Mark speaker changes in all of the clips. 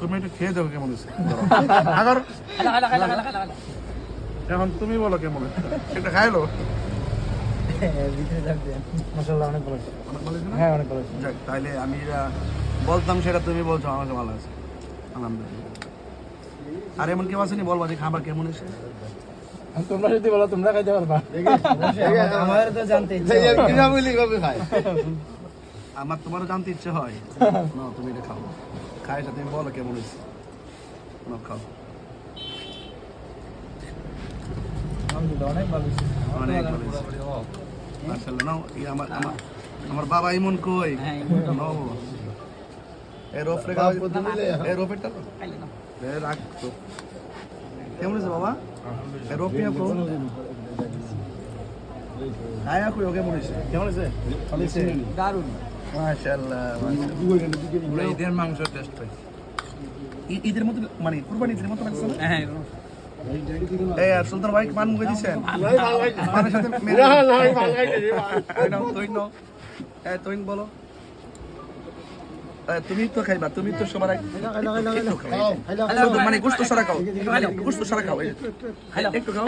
Speaker 1: তুমি একটু খেয়ে দেখো কেমন হয়েছে এখন তুমি বলো কেমন হয়েছে এটা খাইলো
Speaker 2: অনেক ভালো হ্যাঁ অনেক ভালো
Speaker 1: যাক তাহলে আমি বলতাম সেটা তুমি বলছো আমাকে ভালো আছে আলহামদুলিল্লাহ আর এমন কেউ আসেনি বলবা যে খাবার কেমন হয়েছে
Speaker 2: তোমরা যদি বলো তোমরা খাইতে পারবা আমার তো জানতে
Speaker 1: আমার তোমারও জানতে ইচ্ছে হয় না তুমি এটা খাও খাই সাথে তুমি বলো কেমন হয়েছে খাও
Speaker 2: অনেক ভালো
Speaker 1: অনেক ভালো মাশাআল্লাহ নাও আমার বাবা ইমন কই নাও এর ওপরে গাও এর ওপরটা তো রাখ তো কেমন আছে বাবা এর ওপরে কো আয়া কই কেমন আছে কেমন আছে ভালো আছে দারুণ মাশাআল্লাহ মাশাআল্লাহ ঈদের মাংস টেস্ট পাইছি ঈদের মতো মানে কুরবানি ঈদের মতো লাগছে না হ্যাঁ এই আর সুলতান ভাই মান মুখে দিছেন মানের সাথে মেরে না না ভালো খাইতে ভাই নাও তুই বলো তুমি তো খাইবা তুমি তো সবার আগে মানে গোশত সারা খাও গোশত সারা খাও একটু খাও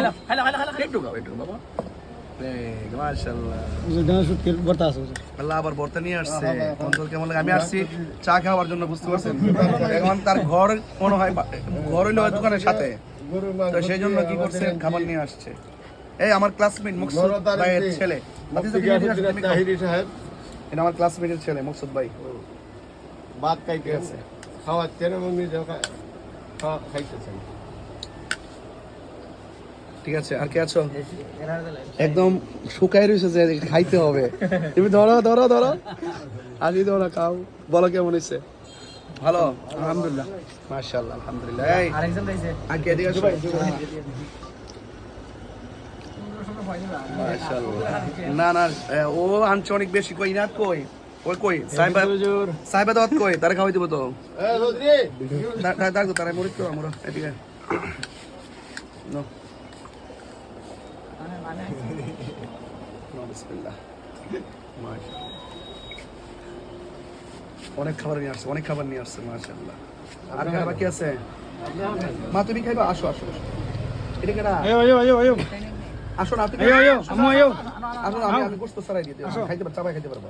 Speaker 1: একটু বাবা আল্লাহ আবার বর্তা নিয়ে আসছে অন্তর কেমন লাগে আমি আসছি চা খাওয়ার জন্য বুঝতে পারছেন এখন তার ঘর মনে হয় ঘর হইলো দোকানের সাথে তো সেই জন্য কি করছে খাবার নিয়ে আসছে এই আমার ক্লাসমেট মুকসুদ ভাইয়ের ছেলে এটা আমার ক্লাসমেটের ছেলে মুকসুদ ভাই
Speaker 3: ভাত খাইতে আছে খাওয়াচ্ছেন এবং নিজেও খাইতেছেন
Speaker 1: ঠিক আছে আর কে আছো একদম শুকাই রয়েছে যে খাইতে হবে তুমি ধরো আজি ধরো খাও বলো কেমন হয়েছে ভালো আলহামদুলিল্লাহ মাশাআল্লাহ আলহামদুলিল্লাহ এই আরেকজন রয়েছে আর কে দিকে আসো মাশাআল্লাহ না না ও আনছে অনেক বেশি কই না কই সাহেবা দাওয়াত কই তারা খাওয়াই দিব তো দাঁড় তারা মরিত তো আমরা এদিকে নো বিসমিল্লাহ অনেক খাবার নিয়ে আসছে মাশাআল্লাহ আর খাবার বাকি আছে মা তুমি খাইবা আসো এটা কেনা আসো না তুমি আসো না আমি গোশত সারাই দিতে খাইতে পারবো চাবাই খাইতে পারবো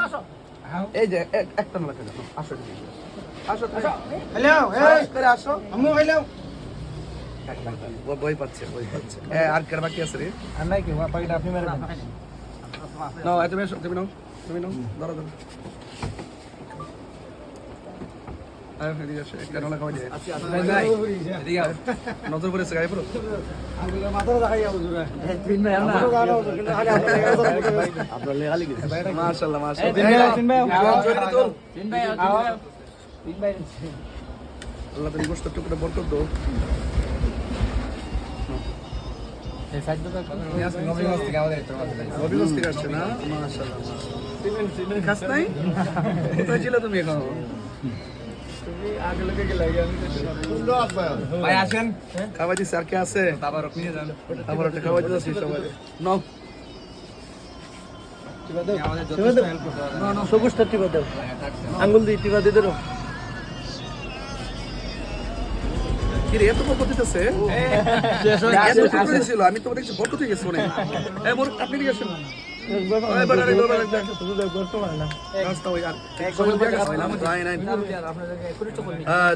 Speaker 1: আসো এই যে একটা না লাগা আসো হ্যালো করে আসো আম্মু হ্যালো বই পাচ্ছে আর কার বাকি আছে রে
Speaker 2: আর নাই কি পাকিটা আপনি মেরে
Speaker 1: নাও তুমি নাও ধরো আর এদিকে আসো একটা নলা খাওয়াই দিয়ে নজর পড়েছে গায়ে পুরো মাশাআল্লাহ আল্লাহ তুমি গোশত টুকরা বরকত দাও আসছে না মাশাআল্লাহ খাস নাই কোথায় ছিল তুমি এখন
Speaker 2: ভাই আসেন
Speaker 1: খাওয়াই দিচ্ছে আর কে আছে আবার একটা খাওয়াই দিচ্ছি সবাই নাও
Speaker 2: সবুজটা টিপা দাও আঙ্গুল দিয়ে টিপা দিয়ে ধরো
Speaker 1: কি রে এত বরকত দিতেছে ছিল আমি তো দেখছি বরকত হয়ে গেছে মনে আপনি দিকে আসেন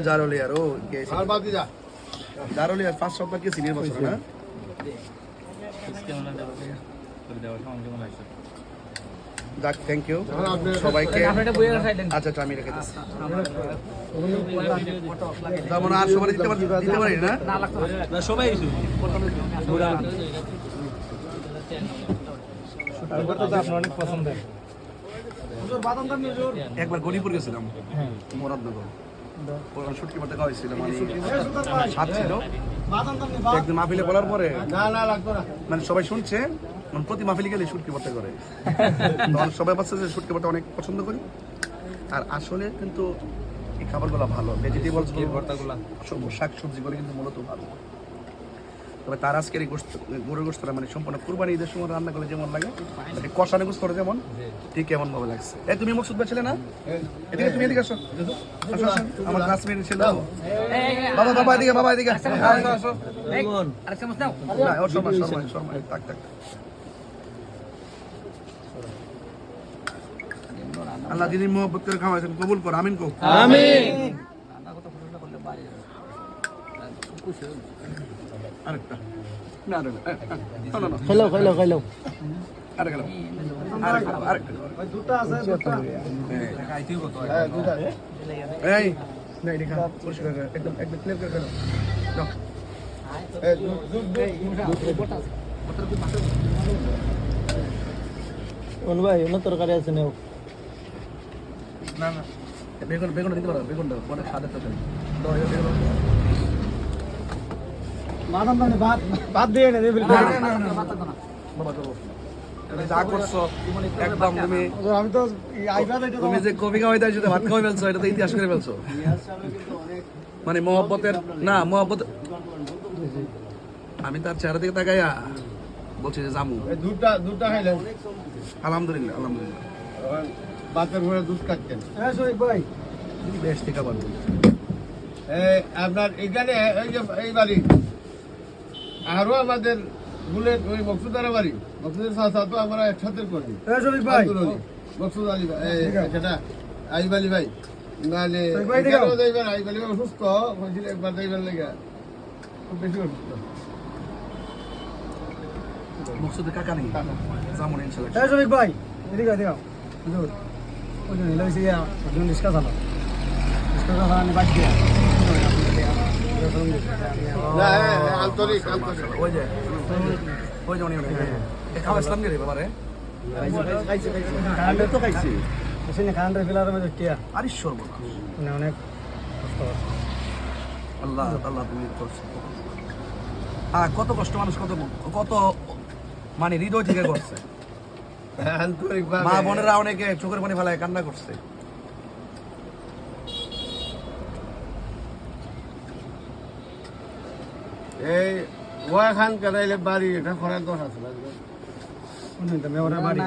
Speaker 1: জারলিয়ার ও জারলিয়ার 5 সপ্তাহ কি সিনিয়র বছর না যাক থ্যাংক ইউ সবাইকে আচ্ছা আমি রেখে দিচ্ছি যেমন আর সবাই দিতে পারি না
Speaker 2: সবাই অনেক পছন্দের
Speaker 1: একবার গরিপুর গেছিলাম মুরাদনগর শুটকি পাতা খাওয়াইছিলাম স্বাদ ছিল একদিন মাহফিলে বলার পরে মানে সবাই শুনছে প্রতি মাহফিলে গেলে শুটকি পাতা করে সবাই বলছে যে শুটকি পাতা অনেক পছন্দ করি আর আসলে কিন্তু এই খাবারগুলো ভালো ভেজিটেবলস ভর্তাগুলো শাক সবজিগুলো কিন্তু মূলত ভালো তবে তার আজকের এই গরুর গোস্তটা মানে সম্পূর্ণ কুরবানি ঈদের সময় রান্না করলে যেমন লাগে মানে কষানো গোস্ত করে যেমন ঠিক কেমন ভাবে লাগছে। এই তুমি মকসুদ ভাই ছিলে না? এদিকে তুমি এদিকে আসো। আসো, আসো। আমার ক্লাসমেট ছিল। বাবা এদিকে আসো, আসো। না, ওর শর্মা তাক আল্লাহ যিনি মোহব্বত করে খাওয়াইছেন কবুল কর, আমিন কো।
Speaker 2: আমিন।
Speaker 1: আরেকটা না
Speaker 2: খাইলো
Speaker 1: আরেকটা
Speaker 2: দুটা আছে দুটা
Speaker 1: এই না এটা খা পরিষ্কার করে একদম ক্লিয়ার করে দাও।
Speaker 2: ভাই অন্য তরকারি আছে নেও
Speaker 1: না বেগুন দিতে পারো, বেগুন দাও অনেক স্বাদের তরকারি দাও।
Speaker 2: মাদাম মানে ভাত দিয়ে এনে দেবে
Speaker 1: বাবা করো তুমি যা করছো একদম
Speaker 2: আমি তো
Speaker 1: তুমি যে কবি খাওয়াইতে আসছো ভাত খাওয়াই ফেলছো, এটা তো ইতিহাস করে ফেলছো। মানে মহব্বতের না মহব্বত আমি তার চেহারা থেকে তাকাইয়া বলছি যে জামু।
Speaker 3: দুটা খাইলেন
Speaker 1: আলহামদুলিল্লাহ
Speaker 3: বাতের ঘরে দুধ কাটতেন।
Speaker 2: ভাই
Speaker 1: বেশ থেকে আবার
Speaker 3: আপনার এখানে এই বাড়ি আরো আমাদের বুলেট ওই মকসুদারা বাড়ি, মকসুদের সাথে তো আমরা একসাথে করি।
Speaker 2: ভাই
Speaker 3: মকসুদ আলী ভাই সেটা আইব আলী ভাই মানে আইব আলী ভাই অসুস্থ হয়েছিল, একবার যাইবার লেগে খুব বেশি অসুস্থ।
Speaker 1: মকসুদের কাকা নেই জামুন ইনশাআল্লাহ।
Speaker 2: ভাই এদিকে দেও ওই জন্য লইছি ডিসকাস হলো বাদ দিয়া
Speaker 3: না আন্তরিক
Speaker 1: ওই যে উনি খাওয়া ইসলাম রে বাবা রে
Speaker 2: কারেন্টের তো খাইছি কারেন্টের ফিলার মধ্যে টিয়া
Speaker 1: আরে সর্বনাশ
Speaker 2: মানে অনেক কষ্ট হচ্ছে।
Speaker 1: আল্লাহ তুমি করছো। কত কষ্ট মানুষ কত মানে হৃদয় থেকে করছে।
Speaker 3: আন্তরিক
Speaker 1: মা বোনেরা অনেকে চোখের পানি ফেলায় কান্না করছে।
Speaker 3: এই ওয়া খান কাটাইলে বাড়ি এটা করার দরকার আছে।
Speaker 2: মেয়েরা বাড়ি